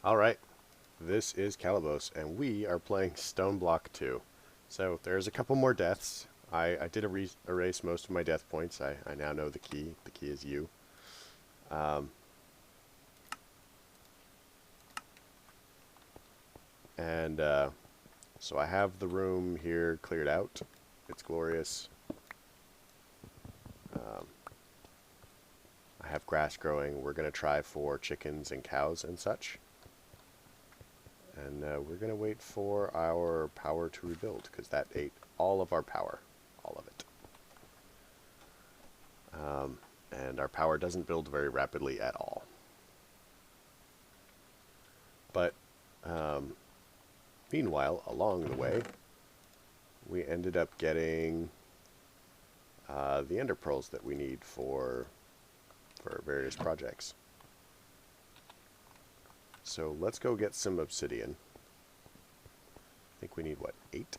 Alright, this is Calibos, and we are playing Stoneblock 2. So, there's a couple more deaths. I did erase most of my death points. I now know the key. The key is you. Um, and so I have the room here cleared out. It's glorious. I have grass growing. We're going to try for chickens and cows and such. And we're going to wait for our power to rebuild, because that ate all of our power. All of it. And our power doesn't build very rapidly at all. But meanwhile, along the way, we ended up getting the ender pearls that we need for various projects. So let's go get some obsidian. I think we need, what, 8?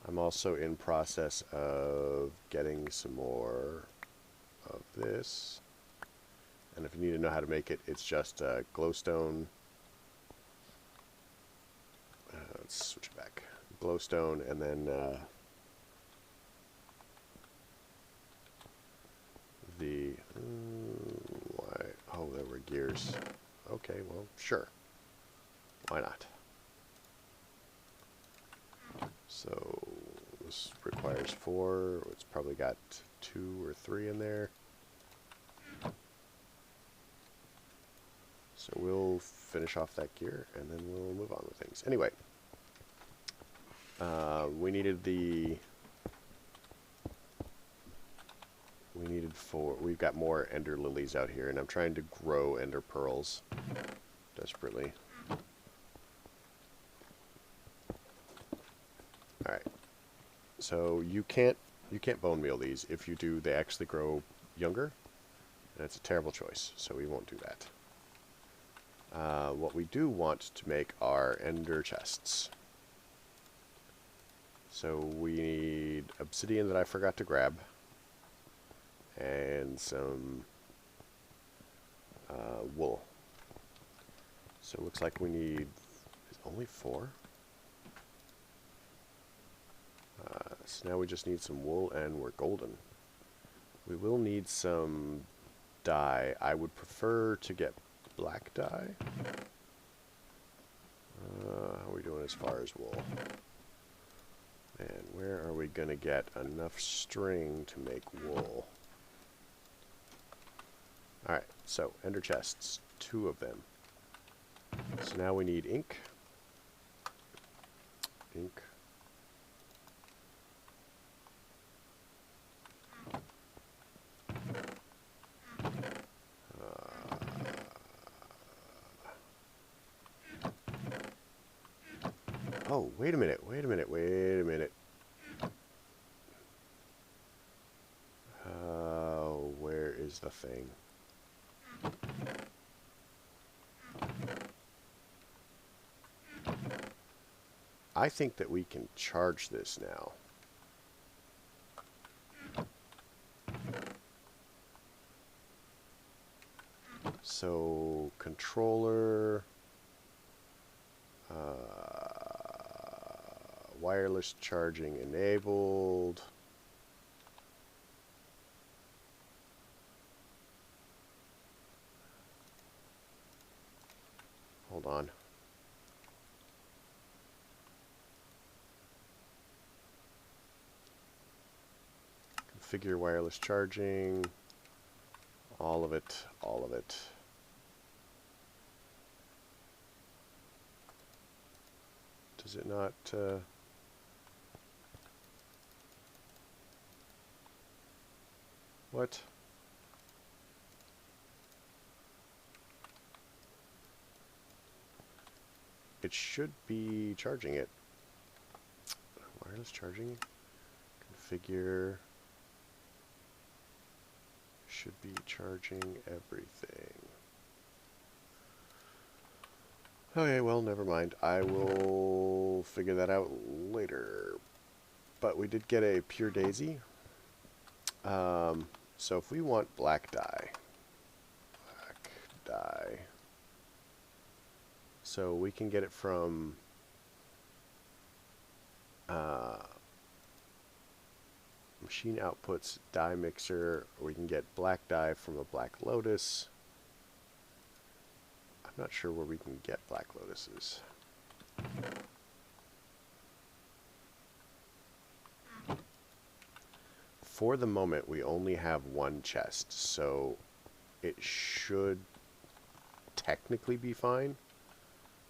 I'm also in process of getting some more of this. And if you need to know how to make it, it's just glowstone. Let's switch it back. Glowstone, and then why? Oh, there were gears. Okay, well, sure. Why not? So this requires 4. It's probably got 2 or 3 in there. So we'll finish off that gear, and then we'll move on with things. Anyway, we needed 4. We've got more ender lilies out here, and I'm trying to grow ender pearls desperately. All right. So you can't bone meal these. If you do, they actually grow younger, and it's a terrible choice. So we won't do that. What we do want to make are ender chests. So we need obsidian that I forgot to grab, and some wool. So it looks like we need only 4. So now we just need some wool, and we're golden. We will need some dye. I would prefer to get black dye. How are we doing as far as wool? And where are we going to get enough string to make wool? Alright, so ender chests, 2 of them. So now we need ink. Ink. Oh, wait a minute. Where is the thing? I think that we can charge this now. So, controller, wireless charging enabled. Hold on. Configure wireless charging. All of it, all of it. Does it not... What? It should be charging it. Wireless charging. Configure. Should be charging everything. Okay, well, never mind. I will figure that out later. But we did get a pure daisy. So if we want black dye, So we can get it from machine outputs, dye mixer, or we can get black dye from a black lotus. I'm not sure where we can get black lotuses. For the moment, we only have one chest, so it should technically be fine.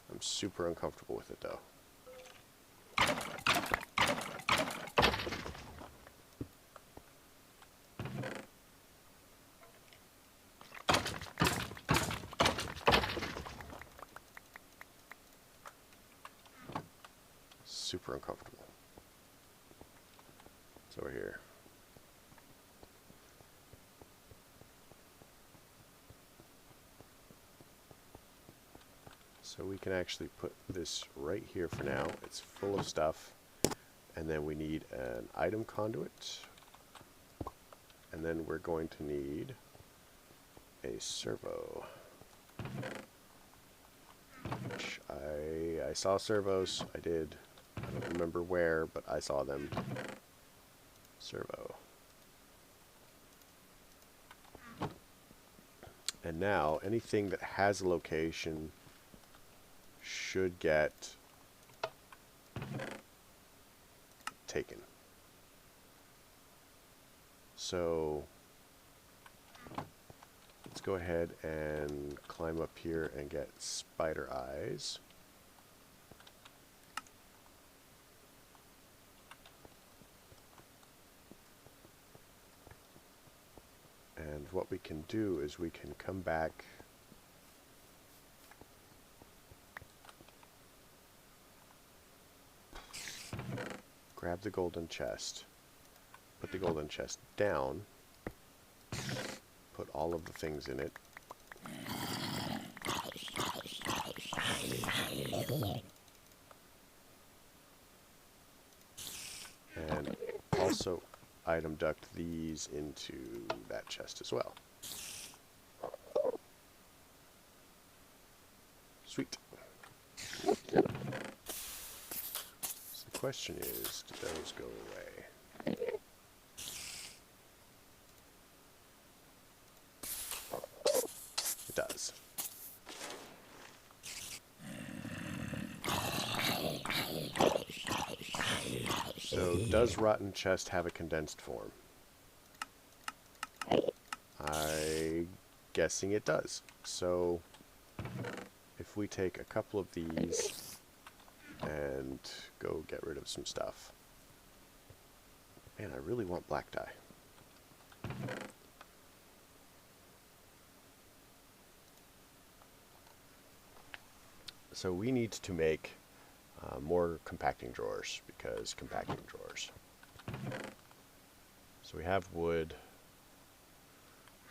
I'm super uncomfortable with it, though. Super uncomfortable. It's over here. So we can actually put this right here for now. It's full of stuff. And then we need an item conduit. And then we're going to need a servo. Which I saw servos. I did. I don't remember where, but I saw them. Servo. And now anything that has a location should get taken. So let's go ahead and climb up here and get spider eyes. And what we can do is we can come back grab the golden chest, put the golden chest down, put all of the things in it, and also item duct these into that chest as well. Sweet. So the question is, do those go away? It does. So does rotten chest have a condensed form? I'm guessing it does. So if we take a couple of these and go get rid of some stuff. Man, I really want black dye. So we need to make more compacting drawers, because compacting drawers. So we have wood.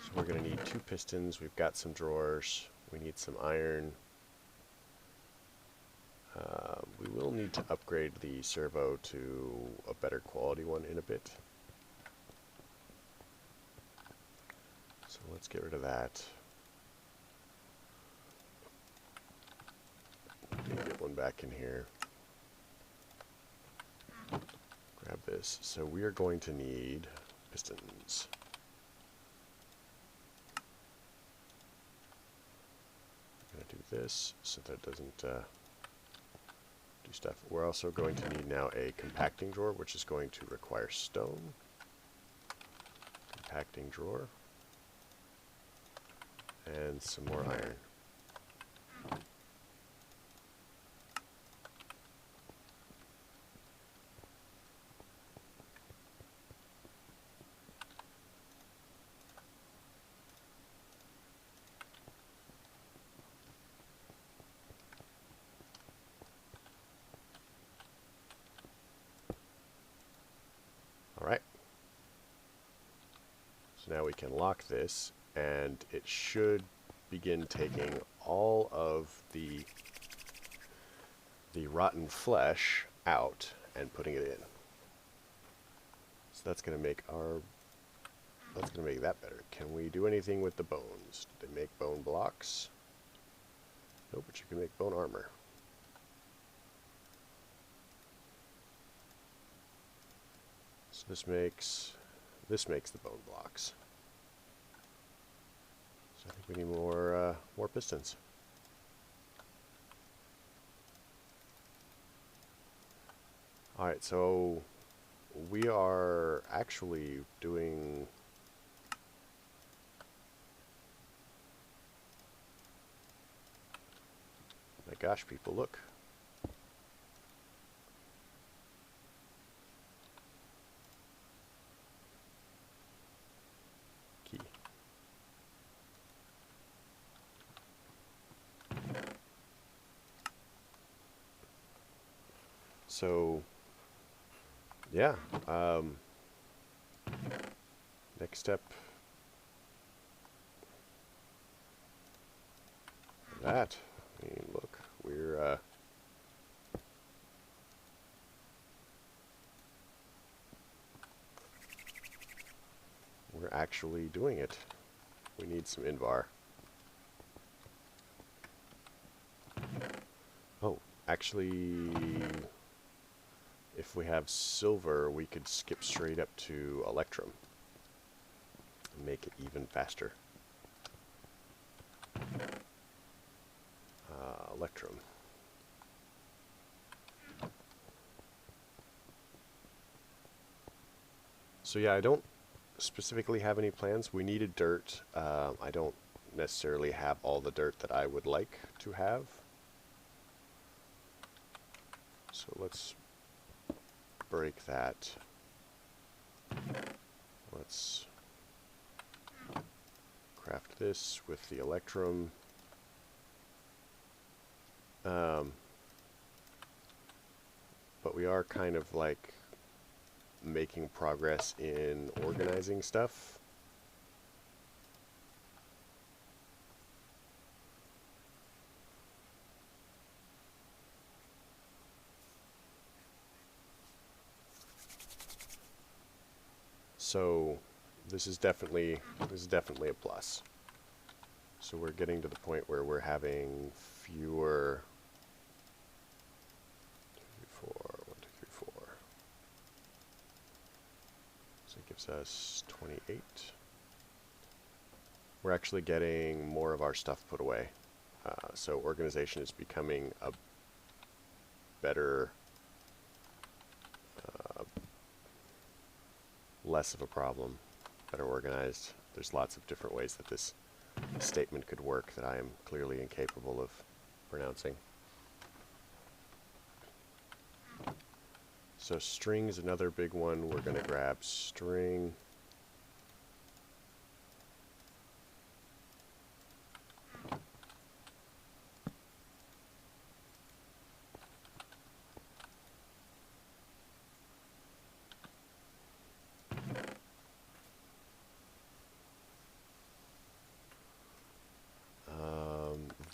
So we're going to need 2 pistons. We've got some drawers. We need some iron. We will need to upgrade the servo to a better quality one in a bit. So let's get rid of that. Get one back in here. Grab this. So we are going to need pistons. I'm going to do this so that it doesn't do stuff. We're also going to need now a compacting drawer, which is going to require stone. Compacting drawer. And some more iron. Alright. So now we can lock this, and it should begin taking all of the rotten flesh out and putting it in. So that's going to make that better. Can we do anything with the bones? Did they make bone blocks? No, but you can make bone armor. So this makes the bone blocks. So I think we need more pistons. All right, so we are actually doing. My gosh, people, look. Key. So, yeah. Next step. That. I mean, look, we're actually doing it. We need some Invar. Oh, actually, if we have silver, we could skip straight up to Electrum and make it even faster. Electrum. So yeah, I don't specifically have any plans. We needed dirt. I don't necessarily have all the dirt that I would like to have. So let's break that. Let's craft this with the Electrum. But we are kind of like making progress in organizing stuff. So this is definitely a plus. So we're getting to the point where we're having fewer 1, 2, 3, 4. So it gives us 28. We're actually getting more of our stuff put away. So organization is becoming a better, less of a problem, better organized. There's lots of different ways that this statement could work that I am clearly incapable of pronouncing. So string is another big one. We're going to grab string.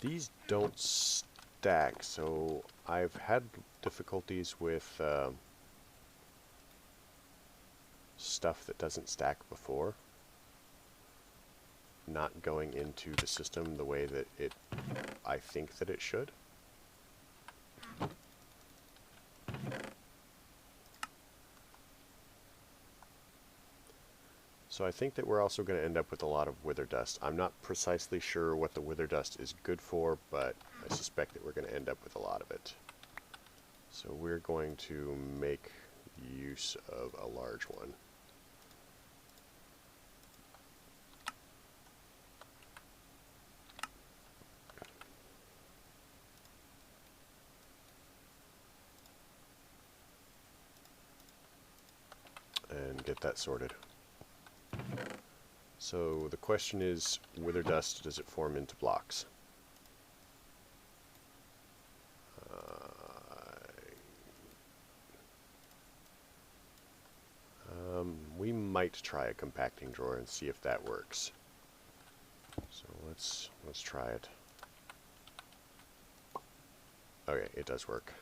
These don't stack, so I've had difficulties with stuff that doesn't stack before not going into the system the way that I think that it should. So I think that we're also going to end up with a lot of wither dust. I'm not precisely sure what the wither dust is good for, but I suspect that we're going to end up with a lot of it. So we're going to make use of a large one. And get that sorted. So the question is, wither dust, does it form into blocks? We might try a compacting drawer and see if that works. So let's try it. Okay, it does work.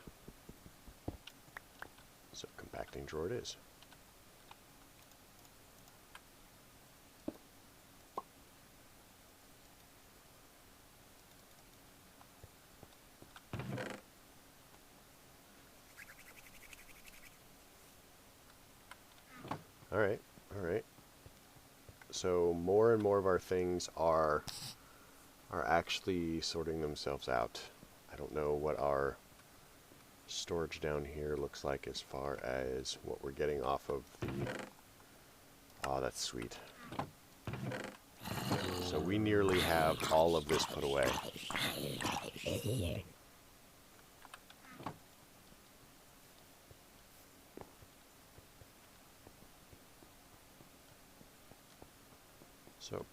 So compacting drawer it is. Alright, alright. So more and more of our things are actually sorting themselves out. I don't know what our storage down here looks like as far as what we're getting off of the... Oh, that's sweet. So we nearly have all of this put away. So,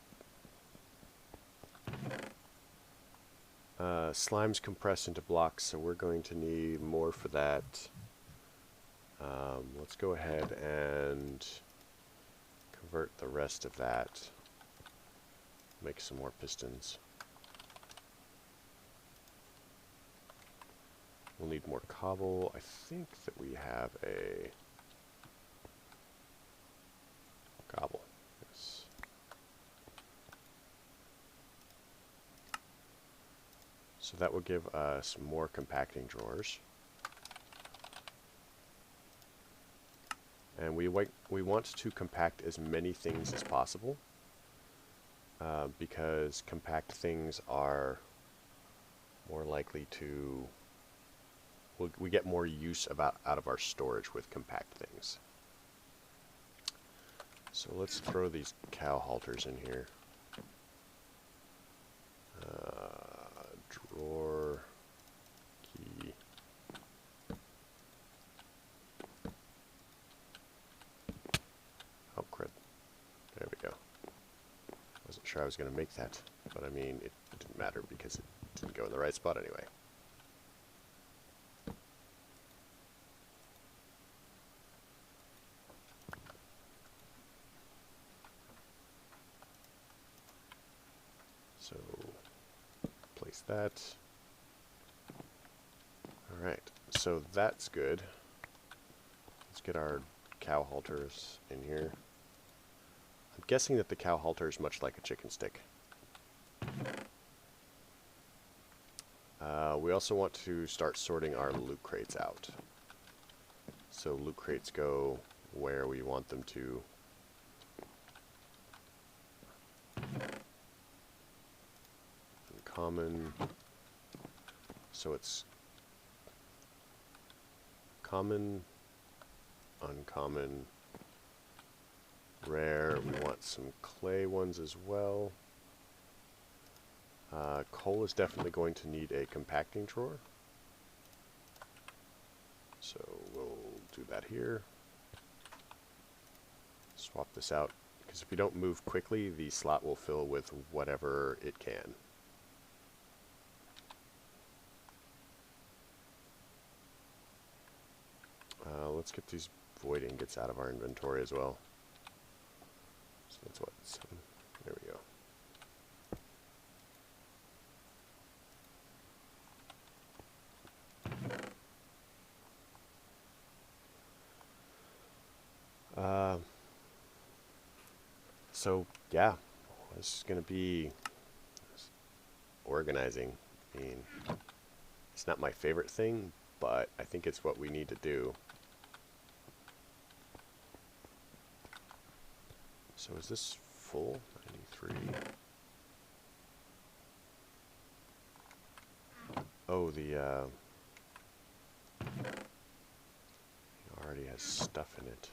slimes compress into blocks, so we're going to need more for that. Let's go ahead and convert the rest of that. Make some more pistons. We'll need more cobble. I think that we have a cobble. Yes. So that will give us more compacting drawers. And we want to compact as many things as possible because compact things are more likely to... we get more use out of our storage with compact things. So let's throw these cow halters in here. Drawer, key. Oh, crap. There we go. Wasn't sure I was going to make that, but I mean, it didn't matter because it didn't go in the right spot anyway. So, place that. Alright, so that's good. Let's get our cow halters in here. I'm guessing that the cow halter is much like a chicken stick. We also want to start sorting our loot crates out. So loot crates go where we want them to. Uncommon. So it's common, uncommon, rare. We want some clay ones as well. Coal is definitely going to need a compacting drawer. So we'll do that here. Swap this out, because if we don't move quickly, the slot will fill with whatever it can. Let's get these void ingots out of our inventory as well. So that's what, 7. There we go. So yeah, this is going to be organizing. I mean, it's not my favorite thing, but I think it's what we need to do. So is this full? 93. Oh, the it already has stuff in it.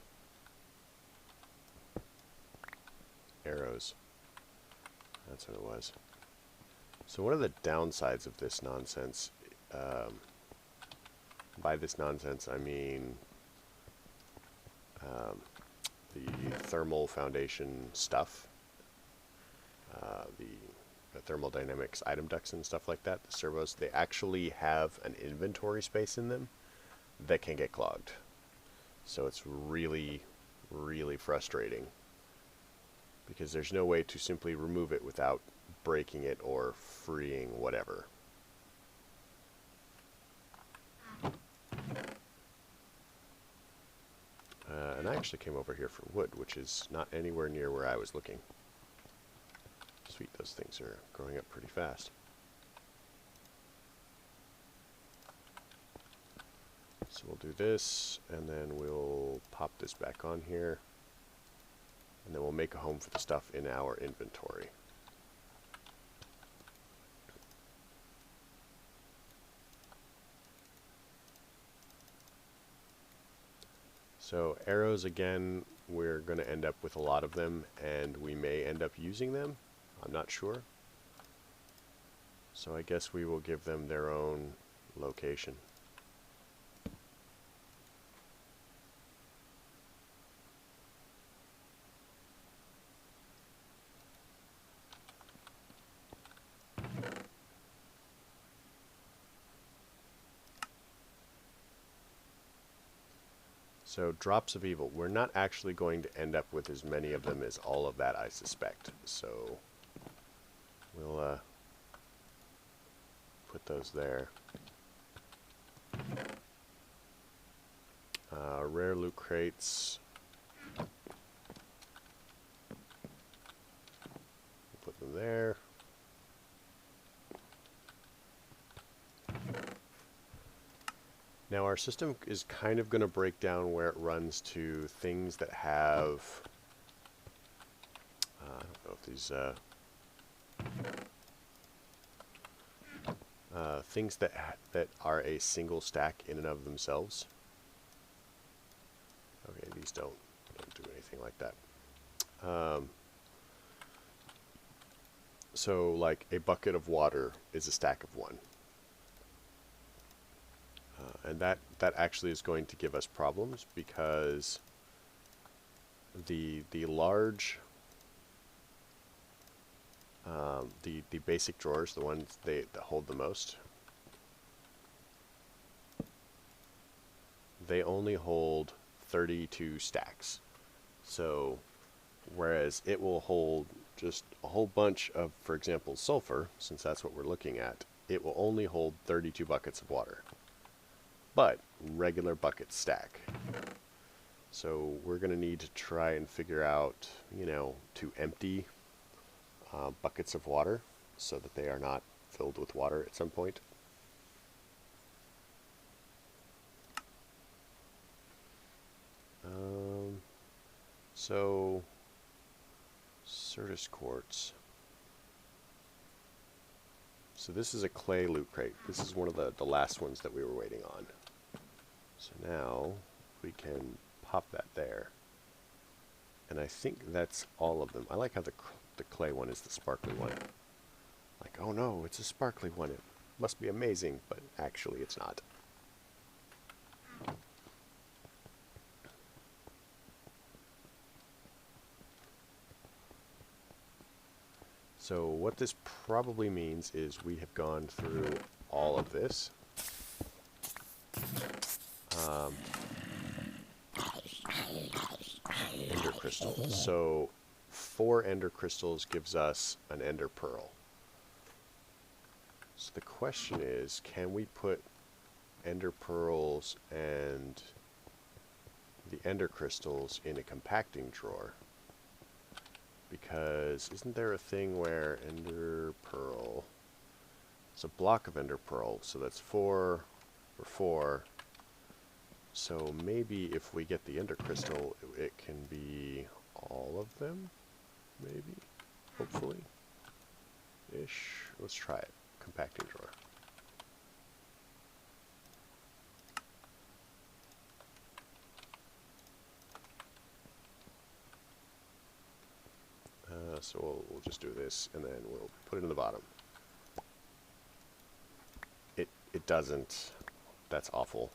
Arrows. That's what it was. So one of the downsides of this nonsense, by this nonsense I mean the thermal foundation stuff, the thermodynamics item ducts and stuff like that, the servos, they actually have an inventory space in them that can get clogged. So it's really, really frustrating, because there's no way to simply remove it without breaking it or freeing whatever. And I actually came over here for wood, which is not anywhere near where I was looking. Sweet, those things are growing up pretty fast. So we'll do this, and then we'll pop this back on here. And then we'll make a home for the stuff in our inventory. So arrows, again, we're going to end up with a lot of them, and we may end up using them. I'm not sure. So I guess we will give them their own location. So drops of evil. We're not actually going to end up with as many of them as all of that, I suspect. So we'll put those there. Rare loot crates. Put them there. Now our system is kind of going to break down where it runs to things that have, I don't know if these, things that are a single stack in and of themselves. Okay, these don't do anything like that. So like a bucket of water is a stack of one. And that actually is going to give us problems, because the large, the basic drawers, the ones that hold the most, they only hold 32 stacks. So whereas it will hold just a whole bunch of, for example, sulfur, since that's what we're looking at, it will only hold 32 buckets of water. But regular buckets stack. So we're going to need to try and figure out, you know, to empty buckets of water so that they are not filled with water at some point. So Certus quartz. So this is a clay loot crate. This is one of the last ones that we were waiting on. So now we can pop that there. And I think that's all of them. I like how the clay one is the sparkly one. Like, oh no, it's a sparkly one. It must be amazing, but actually it's not. So what this probably means is we have gone through all of this. Ender crystal. So 4 ender crystals gives us an ender pearl. So the question is, can we put ender pearls and the ender crystals in a compacting drawer? Because isn't there a thing where ender pearl, it's a block of ender pearl, so that's 4 or 4. So maybe if we get the ender crystal, it can be all of them, maybe, hopefully, ish. Let's try it. Compacting drawer. So we'll just do this, and then we'll put it in the bottom. It doesn't. That's awful.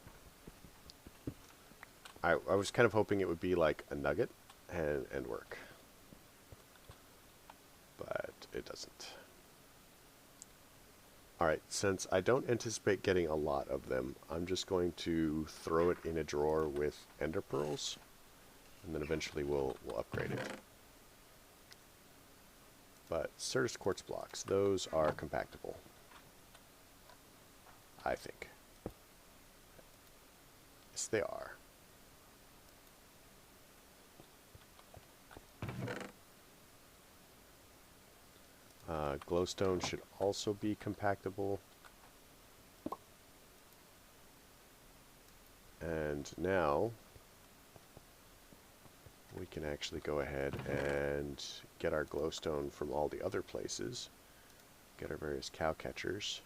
I was kind of hoping it would be like a nugget and work, but it doesn't. Alright, since I don't anticipate getting a lot of them, I'm just going to throw it in a drawer with ender pearls, and then eventually we'll upgrade it. But Certus quartz blocks, those are compactable, I think. Yes, they are. Glowstone should also be compactable. And now we can actually go ahead and get our glowstone from all the other places. Get our various cow catchers.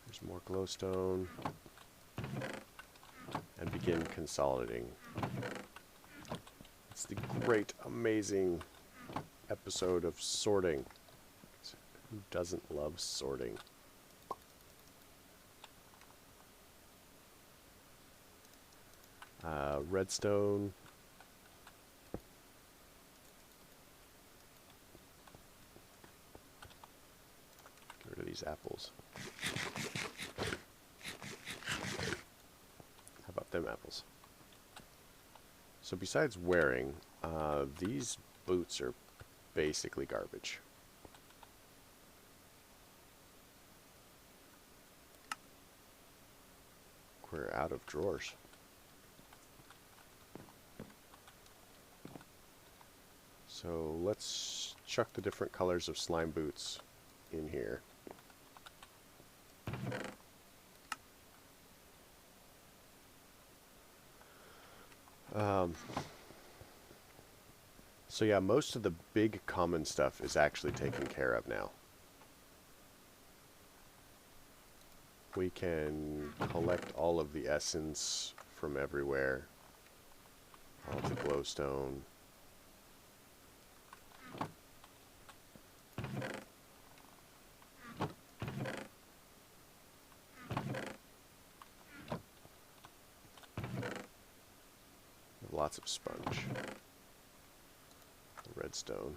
There's more glowstone. And begin consolidating. It's the great, amazing episode of sorting. Who doesn't love sorting? Redstone. Get rid of these apples. How about them apples? So besides wearing, these boots are basically garbage. We're out of drawers. So let's chuck the different colors of slime boots in here. So yeah, most of the big common stuff is actually taken care of now. We can collect all of the essence from everywhere. All of the glowstone. Lots of sponge. Redstone.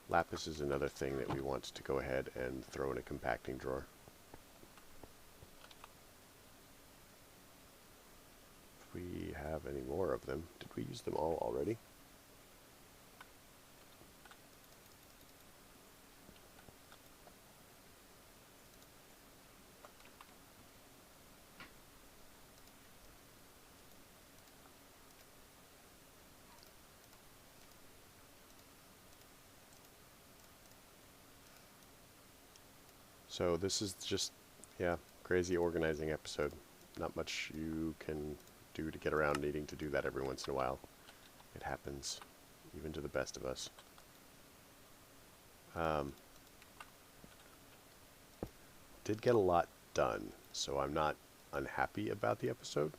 Lapis is another thing that we want to go ahead and throw in a compacting drawer. If we have any more of them. Did we use them all already? So this is just, yeah, crazy organizing episode. Not much you can do to get around needing to do that every once in a while. It happens, even to the best of us. Did get a lot done, so I'm not unhappy about the episode.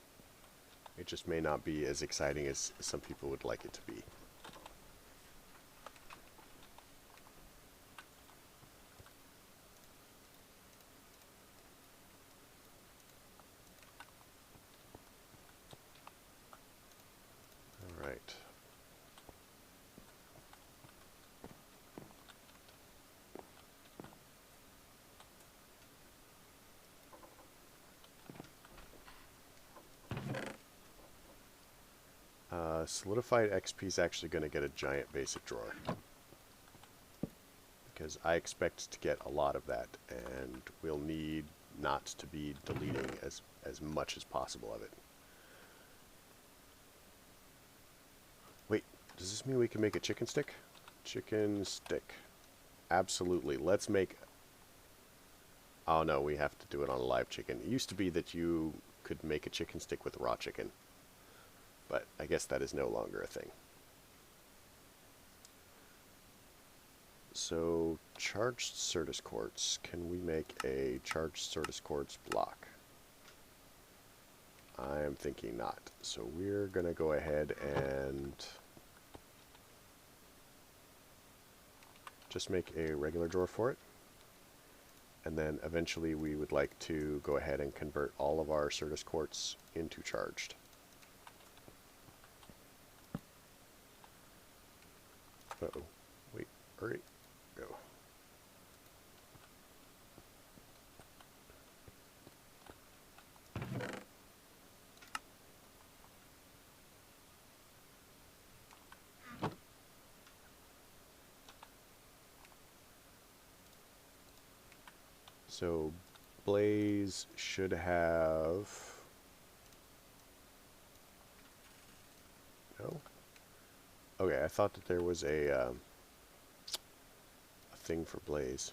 It just may not be as exciting as some people would like it to be. Alright. Solidified XP is actually going to get a giant basic drawer. Because I expect to get a lot of that, and we'll need not to be deleting as much as possible of it. Wait, does this mean we can make a chicken stick? Chicken stick. Absolutely. Let's make... Oh no, we have to do it on a live chicken. It used to be that you could make a chicken stick with raw chicken. But I guess that is no longer a thing. So, charged Certus quartz. Can we make a charged Certus quartz block? I'm thinking not. So we're going to go ahead and just make a regular drawer for it. And then eventually we would like to go ahead and convert all of our Certus quartz into charged. Uh-oh. Wait, hurry. Go. So Blaze should have... No? Okay, I thought that there was a thing for blaze.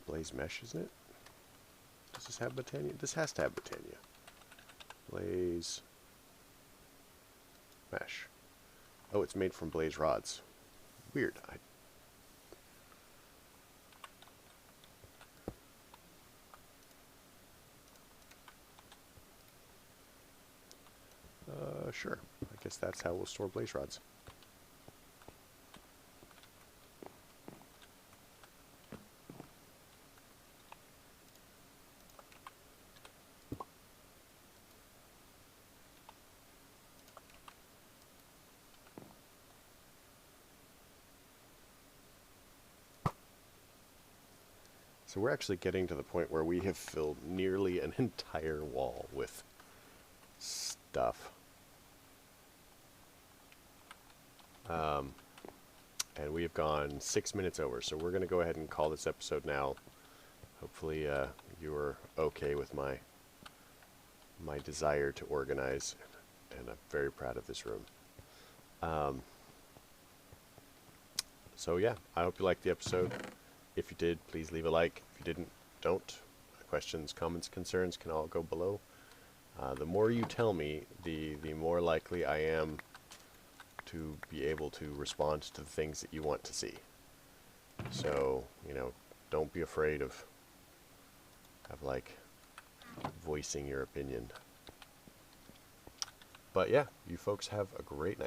Blaze mesh, isn't it? Does this have Botania? This has to have Botania. Blaze mesh. Oh, it's made from blaze rods. Weird. Sure. I guess that's how we'll store blaze rods. So we're actually getting to the point where we have filled nearly an entire wall with stuff. And we have gone 6 minutes over, so we're going to go ahead and call this episode now. Hopefully you are okay with my desire to organize, and I'm very proud of this room. So yeah, I hope you liked the episode. If you did, please leave a like. If you didn't, don't. Questions, comments, concerns can all go below. The more you tell me, the more likely I am to be able to respond to the things that you want to see. So, you know, don't be afraid of like voicing your opinion. But yeah, you folks have a great night.